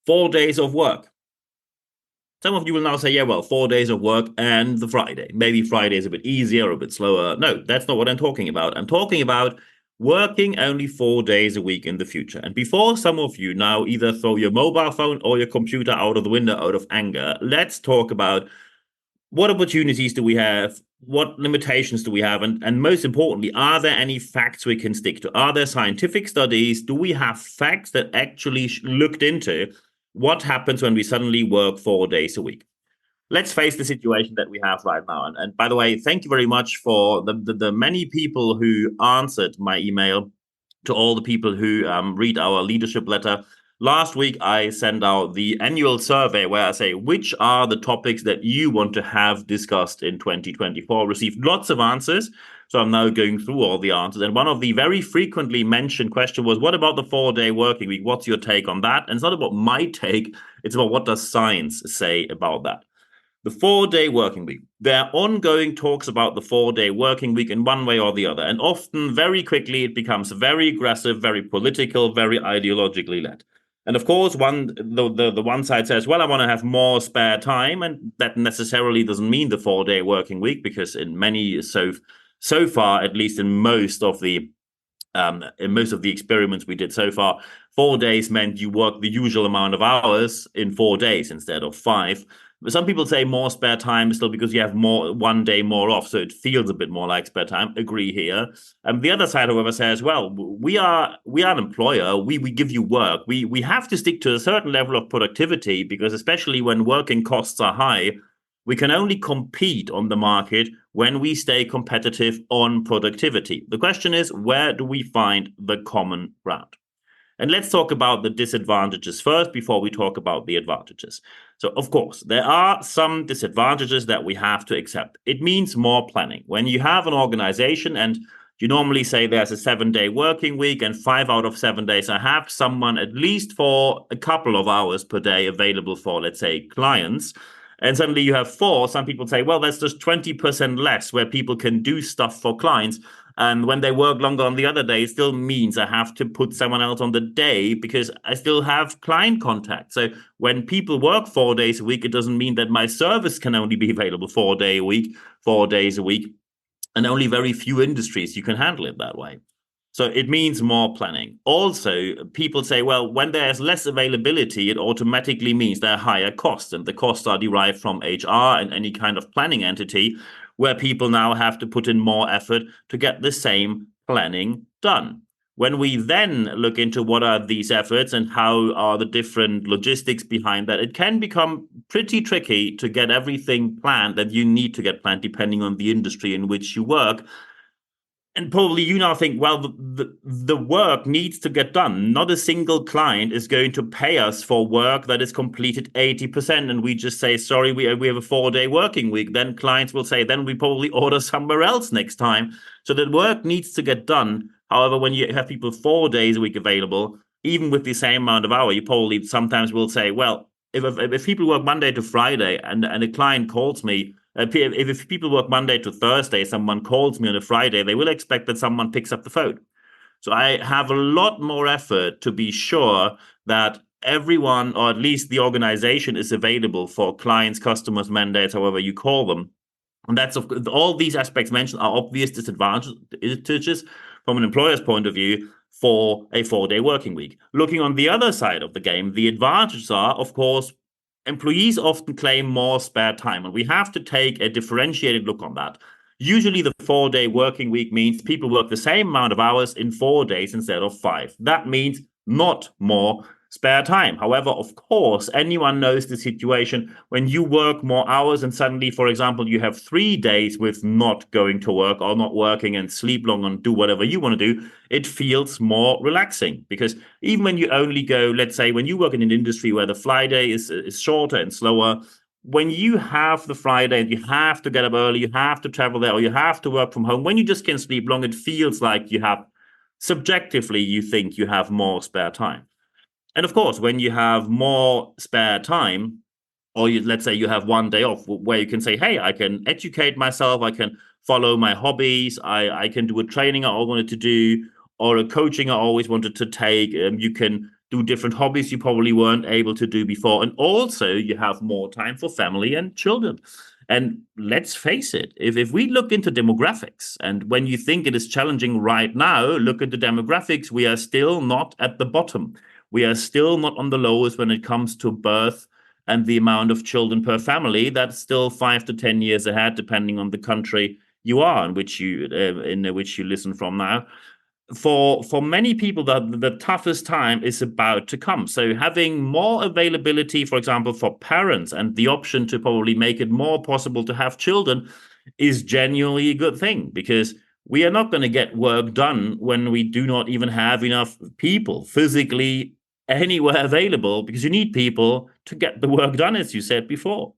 4 days of work. Some of you will now say, yeah, well, 4 days of work and the Friday. Maybe Friday is a bit easier or a bit slower. No, that's not what I'm talking about. I'm talking about working only 4 days a week in the future. And before some of you now either throw your mobile phone or your computer out of the window out of anger, let's talk about what opportunities do we have? What limitations do we have? And most importantly, are there any facts we can stick to? Are there scientific studies? Do we have facts that actually looked into what happens when we suddenly work 4 days a week? Let's face the situation that we have right now. And by the way, thank you very much for the many people who answered my email, to all the people who read our leadership letter. Last week, I sent out the annual survey where I say, which are the topics that you want to have discussed in 2024? Received lots of answers. So I'm now going through all the answers. And one of the very frequently mentioned questions was, what about the 4-day working week? What's your take on that? And it's not about my take. It's about what does science say about that? The 4-day working week. There are ongoing talks about the 4-day working week in one way or the other. And often, very quickly, it becomes very aggressive, very political, very ideologically led. And of course, the one side says, well, I want to have more spare time. And that necessarily doesn't mean the 4-day working week, because in many, so far, at least in most of the experiments we did so far, 4 days meant you work the usual amount of hours in 4 days instead of 5. But some people say more spare time still because you have one day more off, so it feels a bit more like spare time. Agree here. The other side, however, says, well, we are an employer. We give you work. We have to stick to a certain level of productivity, because especially when working costs are high, we can only compete on the market when we stay competitive on productivity. The question is, where do we find the common ground? And let's talk about the disadvantages first before we talk about the advantages. So, of course, there are some disadvantages that we have to accept. It means more planning. When you have an organization and you normally say there's a 7-day working week and 5 out of 7 days, I have someone at least for a couple of hours per day available for, let's say, clients. And suddenly you have 4. Some people say, well, that's just 20% less where people can do stuff for clients. And when they work longer on the other day, it still means I have to put someone else on the day because I still have client contact. So when people work 4 days a week, it doesn't mean that my service can only be available 4 days a week. And only very few industries you can handle it that way. So it means more planning. Also, people say, well, when there's less availability, it automatically means there are higher costs. And the costs are derived from HR and any kind of planning entity, where people now have to put in more effort to get the same planning done. When we then look into what are these efforts and how are the different logistics behind that, it can become pretty tricky to get everything planned that you need to get planned depending on the industry in which you work. And probably you now think, well, the work needs to get done. Not a single client is going to pay us for work that is completed 80%. And we just say, sorry, we have a 4-day working week. Then clients will say, then we probably order somewhere else next time. So the work needs to get done. However, when you have people 4 days a week available, even with the same amount of hour, you probably sometimes will say, well, if people work Monday to Friday and a client calls me, if people work Monday to Thursday, someone calls me on a Friday, they will expect that someone picks up the phone. So I have a lot more effort to be sure that everyone, or at least the organization, is available for clients, customers, mandates, however you call them. And that's all these aspects mentioned are obvious disadvantages from an employer's point of view for a 4-day working week. Looking on the other side of the game, the advantages are, of course, employees often claim more spare time, and we have to take a differentiated look on that. Usually the 4-day working week means people work the same amount of hours in 4 days instead of 5. That means not more spare time. However, of course, anyone knows the situation when you work more hours and suddenly, for example, you have 3 days with not going to work or not working and sleep long and do whatever you want to do, it feels more relaxing. Because even when you only go, let's say, when you work in an industry where the Friday is shorter and slower, when you have the Friday and you have to get up early, you have to travel there, or you have to work from home, when you just can sleep long, it feels like you have, subjectively, you think you have more spare time. And of course, when you have more spare time, or let's say you have 1 day off where you can say, hey, I can educate myself, I can follow my hobbies, I can do a training I always wanted to do, or a coaching I always wanted to take. You can do different hobbies you probably weren't able to do before. And also, you have more time for family and children. And let's face it, if we look into demographics, and when you think it is challenging right now, look at the demographics, we are still not at the bottom. We are still not on the lowest when it comes to birth and the amount of children per family. That's still 5 to 10 years ahead, depending on the country you are in which you listen from now. For many people, the toughest time is about to come. So having more availability, for example, for parents and the option to probably make it more possible to have children is genuinely a good thing, because we are not going to get work done when we do not even have enough people physically anywhere available, because you need people to get the work done, as you said before.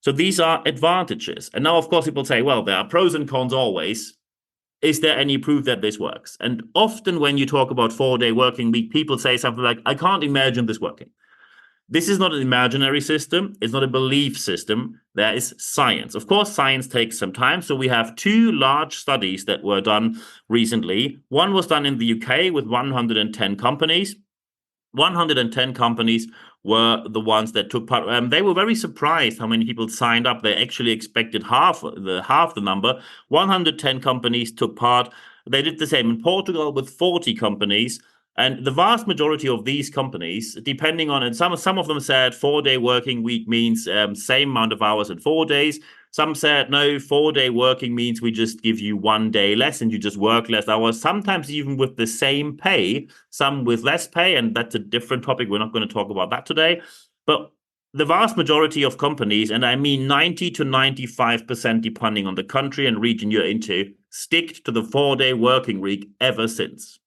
So these are advantages. And now, of course, people say, well, there are pros and cons always. Is there any proof that this works? And often when you talk about 4-day working week, people say something like, I can't imagine this working. This is not an imaginary system. It's not a belief system. There is science. Of course, science takes some time. So we have 2 large studies that were done recently. One was done in the UK with 110 companies. 110 companies were the ones that took part. They were very surprised how many people signed up. They actually expected half the number. 110 companies took part. They did the same in Portugal with 40 companies. And the vast majority of these companies, depending on it, some of them said 4-day working week means same amount of hours in 4 days. Some said, no, 4-day working means we just give you 1 day less and you just work less hours, sometimes even with the same pay, some with less pay. And that's a different topic. We're not going to talk about that today. But the vast majority of companies, and I mean 90 to 95%, depending on the country and region you're into, stick to the 4-day working week ever since.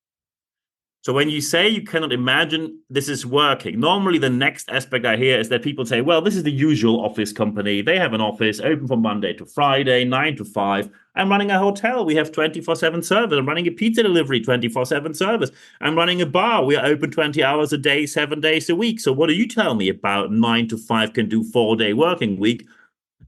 So when you say you cannot imagine this is working, normally the next aspect I hear is that people say, well, this is the usual office company. They have an office open from Monday to Friday, 9 to 5. I'm running a hotel. We have 24/7 service. I'm running a pizza delivery, 24/7 service. I'm running a bar. We are open 20 hours a day, 7 days a week. So what do you tell me about 9 to 5 can do 4-day working week?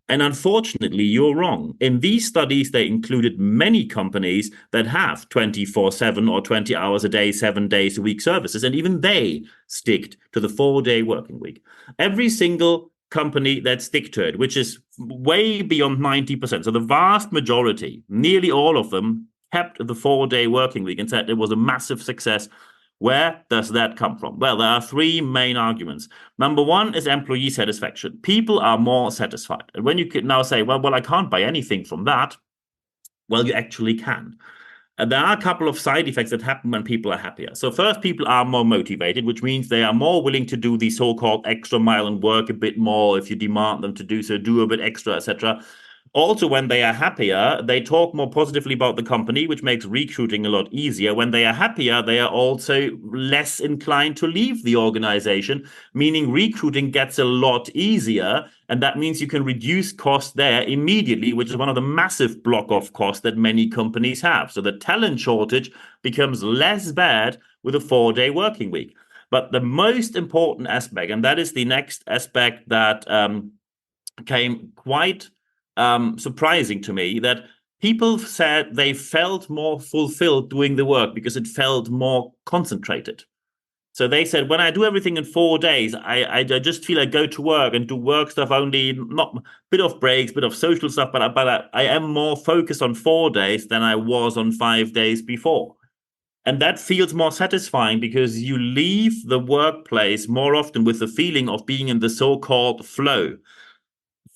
And unfortunately, you're wrong. In these studies, they included many companies that have 24/7 or 20 hours a day, 7 days a week services, and even they stick to the 4-day working week. Every single company that stick to it, which is way beyond 90%. So the vast majority, nearly all of them, kept the 4-day working week and said it was a massive success. Where does that come from? Well, there are 3 main arguments. Number one is employee satisfaction. People are more satisfied. And when you can now say, well, I can't buy anything from that, well, you actually can. And there are a couple of side effects that happen when people are happier. So first, people are more motivated, which means they are more willing to do the so-called extra mile and work a bit more if you demand them to do so, do a bit extra, etc. Also, when they are happier, they talk more positively about the company, which makes recruiting a lot easier. When they are happier, they are also less inclined to leave the organization, meaning recruiting gets a lot easier. And that means you can reduce costs there immediately, which is one of the massive block of costs that many companies have. So the talent shortage becomes less bad with a 4-day working week. But the most important aspect, and that is the next aspect that came quite surprising to me, that people said they felt more fulfilled doing the work because it felt more concentrated. So they said, when I do everything in 4 days, I just feel I go to work and do work stuff only, not bit of breaks, bit of social stuff, but I am more focused on 4 days than I was on 5 days before. And that feels more satisfying because you leave the workplace more often with the feeling of being in the so-called flow.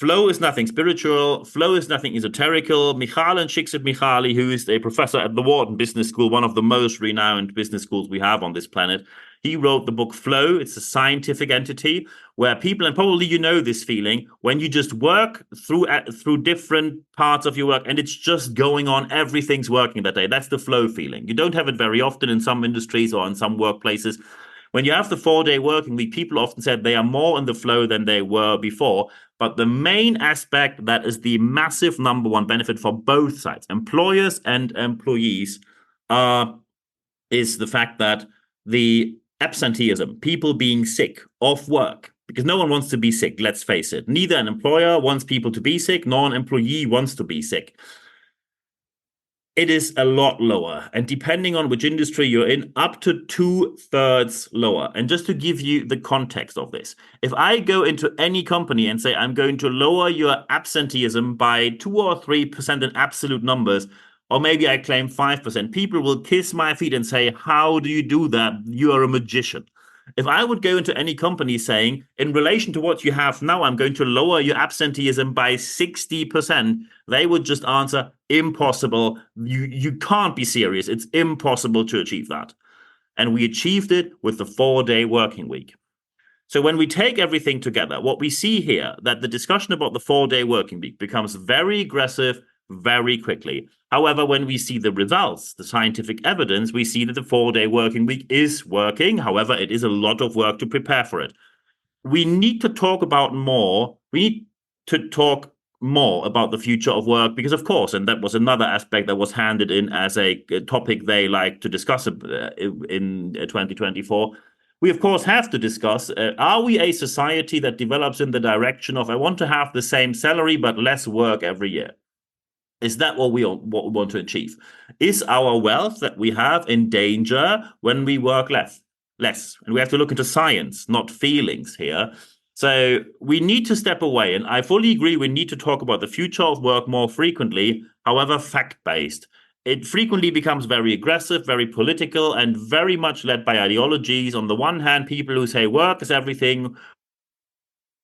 Flow is nothing spiritual. Flow is nothing esoterical. Michal and Csikszentmihalyi, who is a professor at the Wharton Business School, one of the most renowned business schools we have on this planet, he wrote the book Flow. It's a scientific entity where people, and probably you know this feeling, when you just work through different parts of your work and it's just going on, everything's working that day. That's the flow feeling. You don't have it very often in some industries or in some workplaces. When you have the 4-day working week, people often said they are more in the flow than they were before. But the main aspect that is the massive number one benefit for both sides, employers and employees, is the fact that the absenteeism, people being sick, off work, because no one wants to be sick, let's face it. Neither an employer wants people to be sick, nor an employee wants to be sick. It is a lot lower. And depending on which industry you're in, up to 2/3 lower. And just to give you the context of this, if I go into any company and say, I'm going to lower your absenteeism by 2 or 3% in absolute numbers, or maybe I claim 5%, people will kiss my feet and say, how do you do that? You are a magician. If I would go into any company saying, in relation to what you have now, I'm going to lower your absenteeism by 60%, they would just answer, impossible. You can't be serious. It's impossible to achieve that. And we achieved it with the 4-day working week. So when we take everything together, what we see here, that the discussion about the 4-day working week becomes very aggressive very quickly. However, when we see the results, the scientific evidence, we see that the 4-day working week is working. However, it is a lot of work to prepare for it. We need to talk about more. We need to talk more about the future of work because, of course, and that was another aspect that was handed in as a topic they like to discuss in 2024. We, of course, have to discuss, are we a society that develops in the direction of, I want to have the same salary but less work every year? Is that what we want to achieve? Is our wealth that we have in danger when we work less? And we have to look into science, not feelings here. So we need to step away. And I fully agree, we need to talk about the future of work more frequently, however, fact-based. It frequently becomes very aggressive, very political, and very much led by ideologies. On the one hand, people who say work is everything,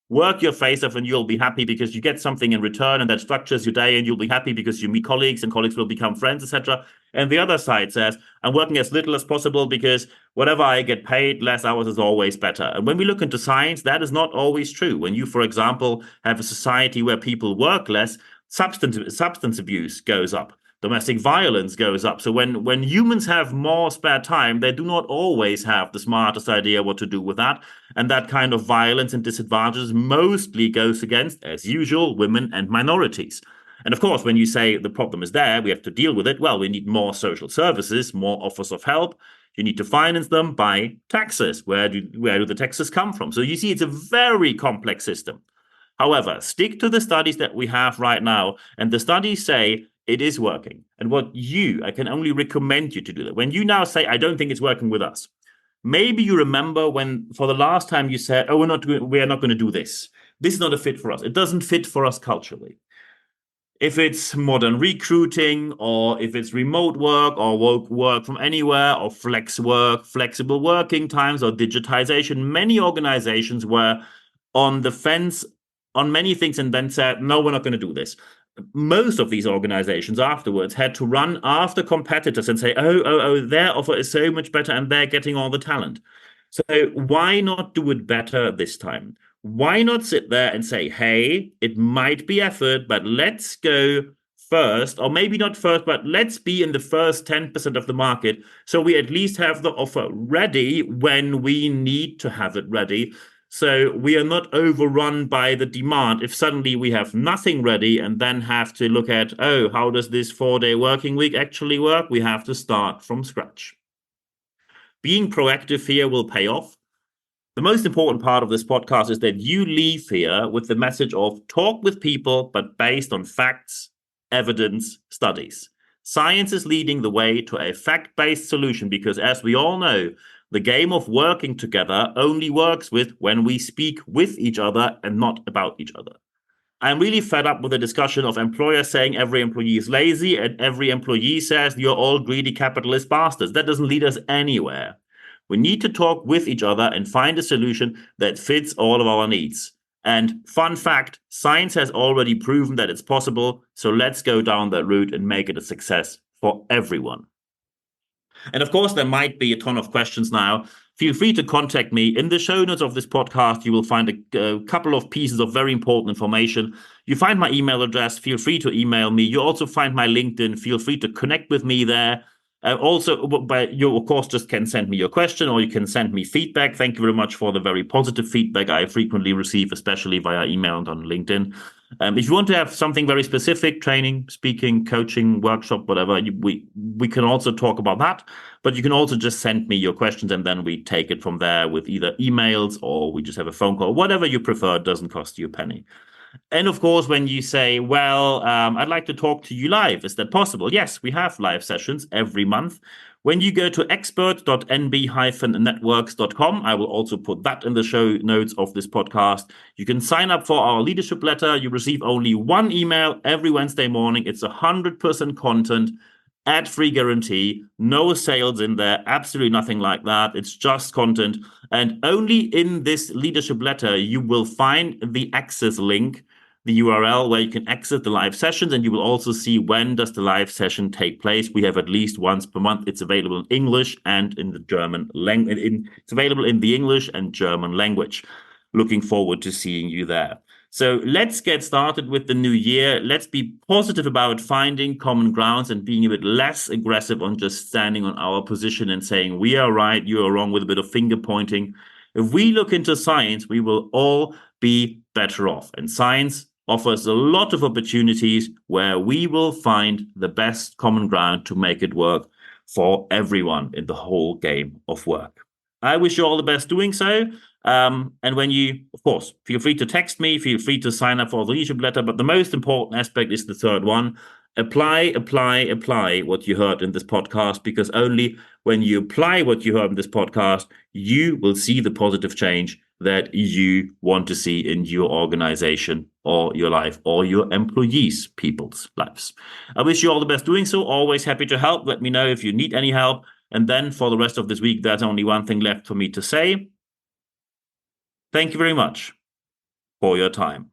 work your face off and you'll be happy because you get something in return and that structures your day, and you'll be happy because you meet colleagues and colleagues will become friends, etc. And the other side says, I'm working as little as possible because whatever I get paid, less hours is always better. And when we look into science, that is not always true. When you, for example, have a society where people work less, substance abuse goes up. Domestic violence goes up. So when humans have more spare time, they do not always have the smartest idea what to do with that. And that kind of violence and disadvantages mostly goes against, as usual, women and minorities. And of course, when you say the problem is there, we have to deal with it. Well, we need more social services, more offers of help. You need to finance them by taxes. Where do the taxes come from? So you see, it's a very complex system. However, stick to the studies that we have right now. And the studies say it is working. And I can only recommend you to do that. When you now say, I don't think it's working with us, maybe you remember when for the last time you said, oh, we are not going to do this. This is not a fit for us. It doesn't fit for us culturally. If it's modern recruiting, or if it's remote work, or work from anywhere, or flex work, flexible working times, or digitization, many organizations were on the fence on many things and then said, no, we're not going to do this. Most of these organizations afterwards had to run after competitors and say, oh, their offer is so much better and they're getting all the talent. So why not do it better this time? Why not sit there and say, hey, it might be effort, but let's go first, or maybe not first, but let's be in the first 10% of the market. So we at least have the offer ready when we need to have it ready. So we are not overrun by the demand if suddenly we have nothing ready and then have to look at, oh, how does this 4-day working week actually work? We have to start from scratch. Being proactive here will pay off. The most important part of this podcast is that you leave here with the message of talk with people, but based on facts, evidence, studies. Science is leading the way to a fact-based solution because, as we all know, the game of working together only works when we speak with each other and not about each other. I'm really fed up with the discussion of employers saying every employee is lazy and every employee says you're all greedy capitalist bastards. That doesn't lead us anywhere. We need to talk with each other and find a solution that fits all of our needs. And fun fact, science has already proven that it's possible. So let's go down that route and make it a success for everyone. And of course, there might be a ton of questions now. Feel free to contact me. In the show notes of this podcast, you will find a couple of pieces of very important information. You find my email address. Feel free to email me. You also find my LinkedIn. Feel free to connect with me there. But you, of course, just can send me your question or you can send me feedback. Thank you very much for the very positive feedback I frequently receive, especially via email and on LinkedIn. If you want to have something very specific, training, speaking, coaching, workshop, whatever, we can also talk about that. But you can also just send me your questions and then we take it from there with either emails or we just have a phone call. Whatever you prefer, it doesn't cost you a penny. And of course, when you say, well, I'd like to talk to you live, is that possible? Yes, we have live sessions every month. When you go to expert.nb-networks.com, I will also put that in the show notes of this podcast. You can sign up for our leadership letter. You receive only one email every Wednesday morning. It's 100% content, ad-free guarantee, no sales in there, absolutely nothing like that. It's just content. And only in this leadership letter, you will find the access link, the URL where you can access the live sessions, and you will also see when does the live session take place. We have at least once per month. It's available in English and in the German language. It's available in the English and German language. Looking forward to seeing you there. So let's get started with the new year. Let's be positive about finding common grounds and being a bit less aggressive on just standing on our position and saying, we are right, you are wrong, with a bit of finger pointing. If we look into science, we will all be better off. And science offers a lot of opportunities where we will find the best common ground to make it work for everyone in the whole game of work. I wish you all the best doing so. And when you, of course, feel free to text me, feel free to sign up for the leadership letter. But the most important aspect is the third one. Apply what you heard in this podcast, because only when you apply what you heard in this podcast, you will see the positive change that you want to see in your organization or your life or your employees, people's lives. I wish you all the best doing so. Always happy to help. Let me know if you need any help. And then for the rest of this week, there's only one thing left for me to say. Thank you very much for your time.